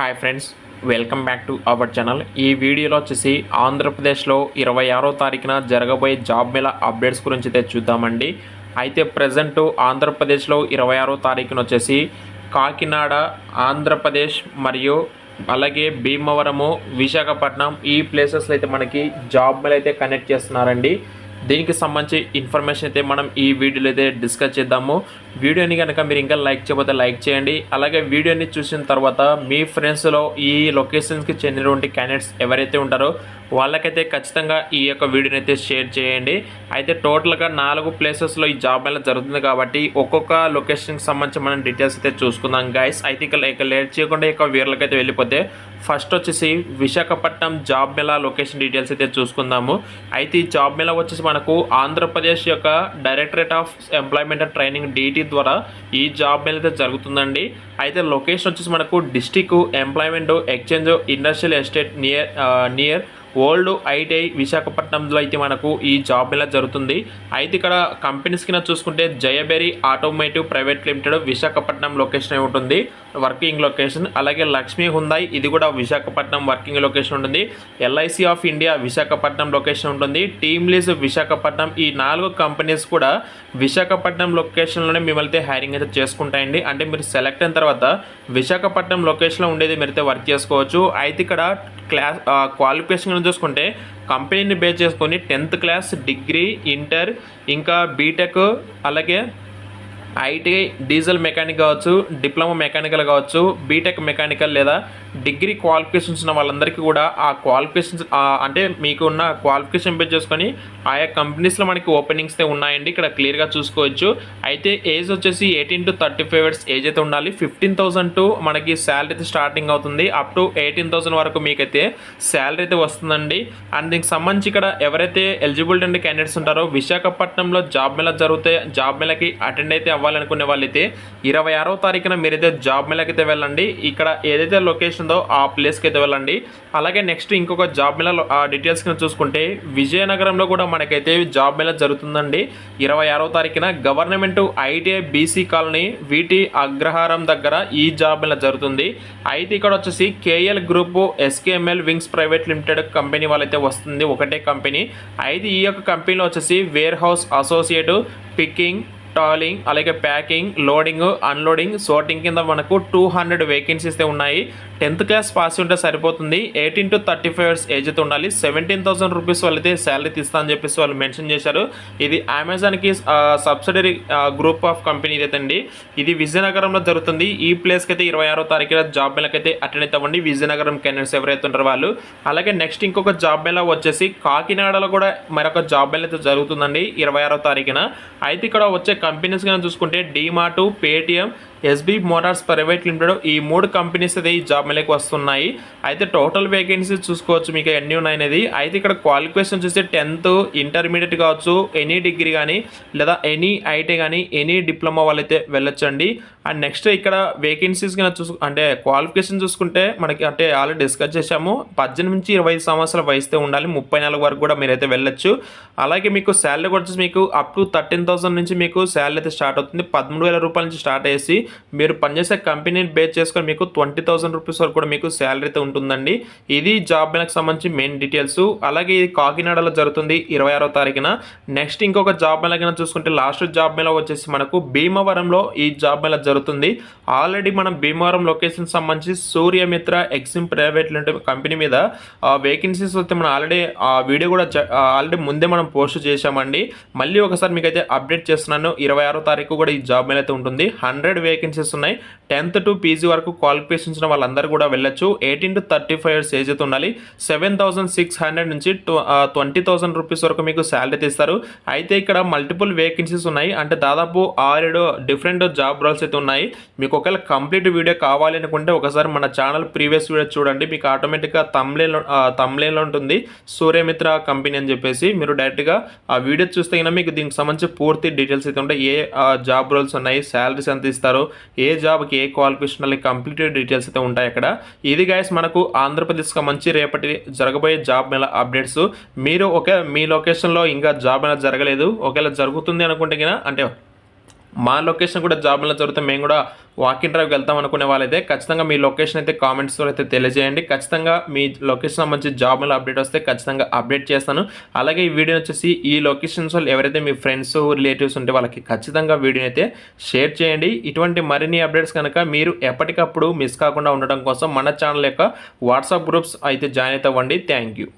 Hi friends, welcome back to our channel. ఈ వీడియోలో వచ్చేసి ఆంధ్రప్రదేశ్లో 26వ తారీఖున జరగబోయే జాబ్ మేళా అప్డేట్స్ గురించి అయితే చూద్దామండి. అయితే ప్రజెంట్ ఆంధ్రప్రదేశ్లో 26వ తారీఖున వచ్చేసి కాకినాడ, ఆంధ్రప్రదేశ్ మరియు అలాగే భీమవరము, విశాఖపట్నం ఈ ప్లేసెస్లో అయితే మనకి జాబ్ మేళా అయితే కండక్ట్ చేస్తున్నారండి. దీనికి సంబంధించి ఇన్ఫర్మేషన్ అయితే మనం ఈ వీడియోలో అయితే డిస్కస్ చేద్దాము. వీడియోని కనుక మీరు ఇంకా లైక్ చేయకపోతే లైక్ చేయండి. అలాగే వీడియోని చూసిన తర్వాత మీ ఫ్రెండ్స్లో ఈ లొకేషన్స్కి చెందినటువంటి క్యాండిడేట్స్ ఎవరైతే ఉంటారో వాళ్ళకైతే ఖచ్చితంగా ఈ యొక్క వీడియోని అయితే షేర్ చేయండి. అయితే టోటల్గా 4 ప్లేసెస్లో ఈ జాబ్ మేళా జరుగుతుంది కాబట్టి ఒక్కొక్క లొకేషన్కి సంబంధించి మనం డీటెయిల్స్ అయితే చూసుకుందాం గైస్. అయితే ఇక లేట్ చేయకుండా ఇక వీర్లకైతే వెళ్ళిపోతే ఫస్ట్ వచ్చేసి Visakhapatnam job Mela location details అయితే చూసుకుందాము. అయితే ఈ జాబ్ మేళా వచ్చేసి మనకు ఆంధ్రప్రదేశ్ యొక్క directorate of employment and training DT ద్వారా ఈ జాబ్ మేళా అయితే జరుగుతుందండి. అయితే లొకేషన్ వచ్చేసి మనకు district employment exchange industrial estate near old ITI విశాఖపట్నంలో అయితే మనకు ఈ జాబ్ మేళా జరుగుతుంది. అయితే ఇక్కడ కంపెనీస్ కింద చూసుకుంటే Jayabheri automotive private limited Visakhapatnam location అయి ఉంటుంది వర్కింగ్ లొకేషన్. అలాగే లక్ష్మీ హుందాయ్ ఇది కూడా విశాఖపట్నం వర్కింగ్ లొకేషన్ ఉంటుంది. LIC of India Visakhapatnam location ఉంటుంది. Team lease Visakhapatnam. ఈ 4 కంపెనీస్ కూడా విశాఖపట్నం లొకేషన్లోనే మిమ్మల్ని హైరింగ్ అయితే చేసుకుంటాయండి. అంటే మీరు సెలెక్ట్ అయిన తర్వాత విశాఖపట్నం లొకేషన్లో ఉండేది మీరైతే వర్క్ చేసుకోవచ్చు. అయితే ఇక్కడ క్వాలిఫికేషన్ చూసుకుంటే కంపెనీని బేస్ చేసుకొని 10th క్లాస్, డిగ్రీ, ఇంటర్, ఇంకా బీటెక్, అలాగే ITI డీజిల్ మెకానిక్ కావచ్చు, డిప్లొమా మెకానికల్ కావచ్చు, బీటెక్ మెకానికల్ లేదా డిగ్రీ క్వాలిఫికేషన్స్ ఉన్న వాళ్ళందరికీ కూడా ఆ క్వాలిఫికేషన్స్ అంటే మీకు ఉన్న క్వాలిఫికేషన్ బేస్ చేసుకొని ఆయా కంపెనీస్లో మనకి ఓపెనింగ్స్ అయితే ఉన్నాయండి. ఇక్కడ క్లియర్గా చూసుకోవచ్చు. అయితే ఏజ్ వచ్చేసి 18 to 35 ఇయర్స్ ఏజ్ అయితే ఉండాలి. 15,000 టు మనకి శాలరీ అయితే స్టార్టింగ్ అవుతుంది. అప్ టు 18,000 వరకు మీకైతే శాలరీ అయితే వస్తుందండి. అండ్ దీనికి సంబంధించి ఇక్కడ ఎవరైతే ఎలిజిబిలిటీ అండ్ క్యాండిడేట్స్ ఉంటారో విశాఖపట్నంలో జాబ్ మేళా జరిగితే జాబ్ మేళాకి అటెండ్ అయితే అవ్వాలనుకునే వాళ్ళైతే 26వ తారీఖున మీరైతే జాబ్ మేళాకి అయితే వెళ్ళండి. ఇక్కడ ఏదైతే లొకేషన్ ఉందో ఆ ప్లేస్కి అయితే వెళ్ళండి. అలాగే నెక్స్ట్ ఇంకొక జాబ్ మేళా డీటెయిల్స్ కింద చూసుకుంటే విజయనగరంలో కూడా మనకైతే జాబ్ మేళా జరుగుతుందండి. 26వ తారీఖున గవర్నమెంట్ ITI BC కాలనీ వీటి అగ్రహారం దగ్గర ఈ జాబ్ మేళా జరుగుతుంది. అయితే ఇక్కడ వచ్చేసి KL group SKML wings private limited company వాళ్ళైతే వస్తుంది, ఒకటే కంపెనీ. అయితే ఈ యొక్క కంపెనీలో వచ్చేసి warehouse associate, picking, tallying, అలాగే ప్యాకింగ్, లోడింగ్, అన్లోడింగ్, సోర్టింగ్ కింద మనకు 200 వేకెన్సీస్ అయితే ఉన్నాయి. 10th క్లాస్ పాస్ ఉంటే సరిపోతుంది. 18 to 35 ఇయర్స్ ఏజ్ అయితే ఉండాలి. 17,000 రూపీస్ వాళ్ళైతే శాలరీ తీస్తా అని చెప్పేసి వాళ్ళు మెన్షన్ చేశారు. ఇది అమెజాన్కి సబ్సిడరీ గ్రూప్ ఆఫ్ కంపెనీ ఇదేండి. ఇది విజయనగరంలో జరుగుతుంది. ఈ ప్లేస్కి అయితే 26వ తారీఖున జాబ్ మేళాకి అయితే అటెండ్ అవుతామండి విజయనగరం క్యాండిడేట్స్ ఎవరైతే ఉంటారో వాళ్ళు. అలాగే నెక్స్ట్ ఇంకొక జాబ్ మేళా వచ్చేసి కాకినాడలో కూడా మరొక జాబ్ మేళా అయితే జరుగుతుందండి 26వ తారీఖున. అయితే ఇక్కడ వచ్చే కంపెనీస్ గా చూసుకుంటే DMart, Paytm, SB Motors private limited ఈ 3 కంపెనీస్ అయితే ఈ జాబ్ మేళాకి వస్తున్నాయి. అయితే టోటల్ వేకెన్సీస్ చూసుకోవచ్చు మీకు ఎన్ని ఉన్నాయనేది. అయితే ఇక్కడ క్వాలిఫికేషన్ చూస్తే 10th ఇంటర్మీడియట్ కావచ్చు, ఎనీ డిగ్రీ కానీ లేదా ఎనీ ITI కానీ ఎనీ డిప్లొమా వాళ్ళైతే వెళ్ళొచ్చండి. అండ్ నెక్స్ట్ ఇక్కడ వేకెన్సీస్ కింద అంటే క్వాలిఫికేషన్ చూసుకుంటే మనకి అంటే ఆల్రెడీ డిస్కస్ చేసాము. 18 నుంచి 25 సంవత్సరాల వయసుతో ఉండాలి. 34 వరకు కూడా మీరైతే వెళ్ళొచ్చు. అలాగే మీకు శాలరీ వచ్చేసి మీకు అప్ టు 13,000 నుంచి మీకు శాలరీ అయితే స్టార్ట్ అవుతుంది. 13,000 రూపాయల నుంచి స్టార్ట్ అయ్యేసి మీరు పనిచేసే కంపెనీని బేస్ చేసుకొని మీకు 20,000 రూపీస్ వరకు కూడా మీకు శాలరీ అయితే ఉంటుందండి. ఇది జాబ్ మేళాకి సంబంధించి మెయిన్ డీటెయిల్స్. అలాగే ఇది కాకినాడలో జరుగుతుంది 26వ తారీఖున. నెక్స్ట్ ఇంకొక జాబ్ మేళా కింద చూసుకుంటే లాస్ట్ జాబ్ మేళా వచ్చేసి మనకు భీమవరంలో ఈ జాబ్ మేళా జరుగుతుంది. ఆల్రెడీ మనం భీమవరం లొకేషన్ సంబంధించి సూర్యమిత్ర ఎక్సిమ్ ప్రైవేట్ లిమిటెడ్ కంపెనీ మీద వేకెన్సీస్ వస్తే మనం ఆల్రెడీ వీడియో కూడా ఆల్రెడీ ముందే మనం పోస్ట్ చేశామండి. మళ్ళీ ఒకసారి మీకు అయితే అప్డేట్ చేస్తున్నాను. 26వ తారీఖు కూడా ఈ జాబ్ మేళా అయితే ఉంటుంది. 100 వేకెన్సీస్ ఉన్నాయి. 10th to PG వరకు క్వాలిఫికేషన్స్ ఉన్న వాళ్ళందరూ కూడా వెళ్ళొచ్చు. 18 to 35 ఇయర్స్ ఏజ్ అయితే ఉండాలి. 7,600 నుంచి 20,000 రూపీస్ వరకు మీకు శాలరీ తీస్తారు. అయితే ఇక్కడ మల్టిపుల్ వేకెన్సీస్ ఉన్నాయి. అంటే దాదాపు 6 డిఫరెంట్ జాబ్ రోల్స్ అయితే ఉన్నాయి. మీకు ఒకవేళ కంప్లీట్ వీడియో కావాలి అనుకుంటే ఒకసారి మన ఛానల్ ప్రీవియస్ వీడియో చూడండి. మీకు ఆటోమేటిక్గా తమ్లైన్లో ఉంటుంది సూర్యమిత్ర కంపెనీ అని చెప్పేసి. మీరు డైరెక్ట్గా ఆ వీడియో చూస్తే కన్నా మీకు దీనికి సంబంధించి పూర్తి డీటెయిల్స్ అయితే ఉంటాయి. ఏ జాబ్ రోల్స్ ఉన్నాయి, శాలరీస్ ఎంత ఇస్తారు, ఏ జాబ్కి ఏ క్వాలిఫికేషన్ అనే కంప్లీట్ డీటెయిల్స్ అయితే ఉంటాయి అక్కడ. ఇది గైస్ మనకు ఆంధ్రప్రదేశ్కి మంచి రేపటి జరగబోయే జాబ్ మేళా అప్డేట్స్. మీరు మీ లొకేషన్లో ఇంకా జాబ్ మేళా జరగలేదు, ఒకవేళ జరుగుతుంది అనుకుంటే అంటే మా లొకేషన్ కూడా జాబ్లో జరిగితే మేము కూడా వాకింగ్ డ్రైవ్కి వెళ్తాం అనుకునే వాళ్ళైతే ఖచ్చితంగా మీ లొకేషన్ అయితే కామెంట్స్లో అయితే తెలియజేయండి. ఖచ్చితంగా మీ లొకేషన్ సంబంధించి జాబ్ మీద అప్డేట్ వస్తే ఖచ్చితంగా అప్డేట్ చేస్తాను. అలాగే ఈ వీడియో వచ్చేసి ఈ లొకేషన్స్ వాళ్ళు ఎవరైతే మీ ఫ్రెండ్స్ రిలేటివ్స్ ఉంటే వాళ్ళకి ఖచ్చితంగా వీడియోని అయితే షేర్ చేయండి. ఇటువంటి మరిన్ని అప్డేట్స్ కనుక మీరు ఎప్పటికప్పుడు మిస్ కాకుండా ఉండడం కోసం మన ఛానల్ యొక్క వాట్సాప్ గ్రూప్స్ అయితే జాయిన్ అయితే అవ్వండి. Thank you.